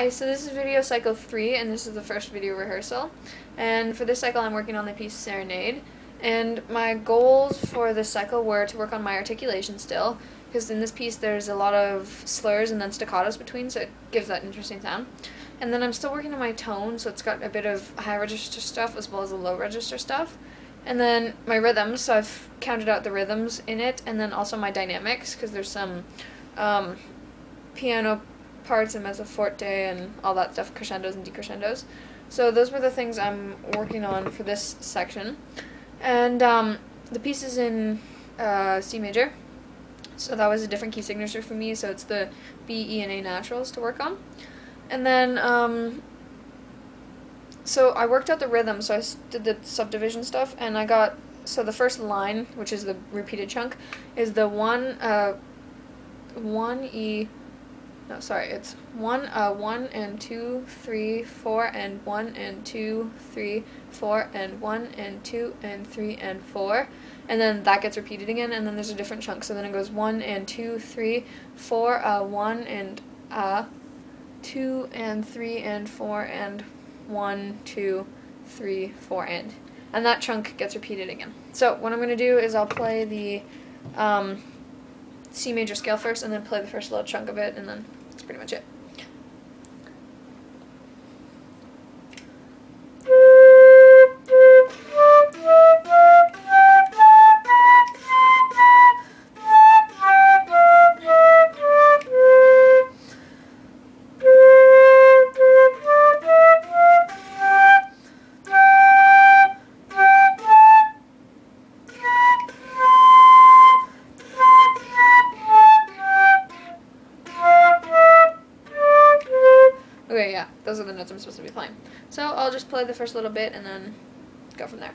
Hi, so this is video cycle 3, and this is the first video rehearsal. And for this cycle I'm working on the piece Serenade. And my goals for this cycle were to work on my articulation still, because in this piece there's a lot of slurs and then staccatos between, so it gives that interesting sound. And then I'm still working on my tone, so it's got a bit of high register stuff as well as the low register stuff. And then my rhythms, so I've counted out the rhythms in it, and then also my dynamics, because there's some piano parts and mezzo forte and all that stuff, crescendos and decrescendos. So those were the things I'm working on for this section. And the piece is in C major, so that was a different key signature for me, so it's the B, E, and A naturals to work on. And then, so I worked out the rhythm, so I did the subdivision stuff, and I got, so the first line, which is the repeated chunk, is the it's 1 and 2 3 4 and 1 and 2 3 4 and 1 and 2 and 3 and 4, and then that gets repeated again, and then there's a different chunk, so then it goes 1 and 2 3 4 1 and 2 and 3 and 4 and 1 2 3 4 and that chunk gets repeated again. So what I'm going to do is I'll play the C major scale first, and then play the first little chunk of it, and then that's pretty much it. Okay, yeah, those are the notes I'm supposed to be playing. So I'll just play the first little bit and then go from there.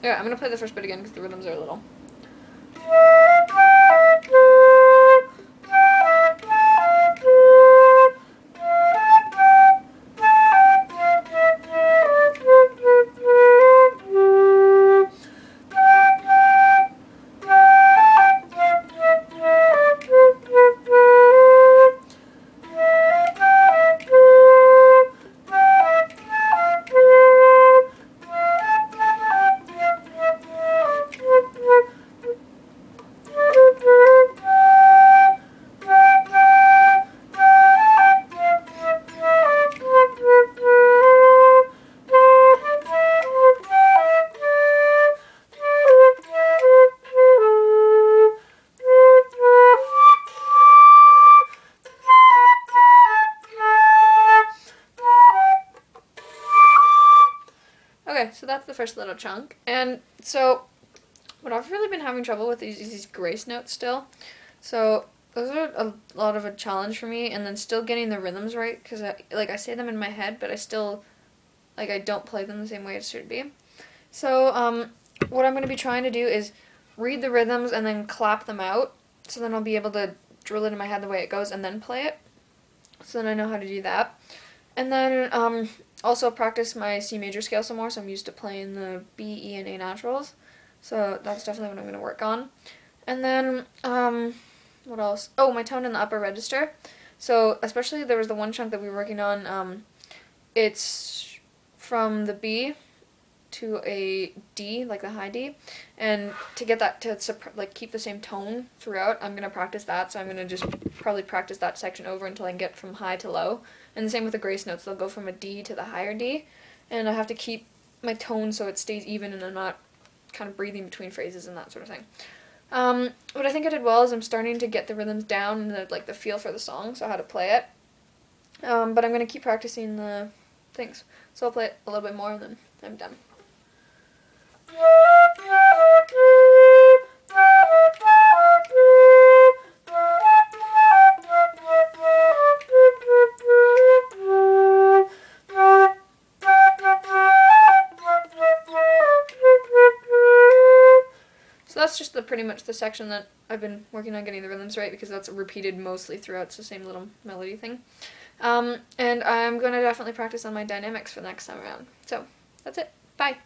Yeah, I'm going to play the first bit again because the rhythms are a little. Okay, so that's the first little chunk. And so what I've really been having trouble with is these grace notes still. So those are a lot of a challenge for me, and then still getting the rhythms right, because I say them in my head, but I still, I don't play them the same way it should be. So what I'm going to be trying to do is read the rhythms and then clap them out, so then I'll be able to drill it in my head the way it goes and then play it. So then I know how to do that. And then also practice my C major scale some more, so I'm used to playing the B, E, and A naturals. So that's definitely what I'm going to work on. And then, what else? Oh, my tone in the upper register. So especially there was the one chunk that we were working on, it's from the B to a D, like the high D, and to get that to keep the same tone throughout, I'm going to practice that, so I'm going to just probably practice that section over until I can get from high to low. And the same with the grace notes, they'll go from a D to the higher D, and I have to keep my tone so it stays even and I'm not kind of breathing between phrases and that sort of thing. What I think I did well is I'm starting to get the rhythms down and the feel for the song, so how to play it. But I'm going to keep practicing the things. So I'll play it a little bit more and then I'm done. So that's just pretty much the section that I've been working on getting the rhythms right, because that's repeated mostly throughout. It's the same little melody thing. And I'm going to definitely practice on my dynamics for the next time around. So, that's it. Bye!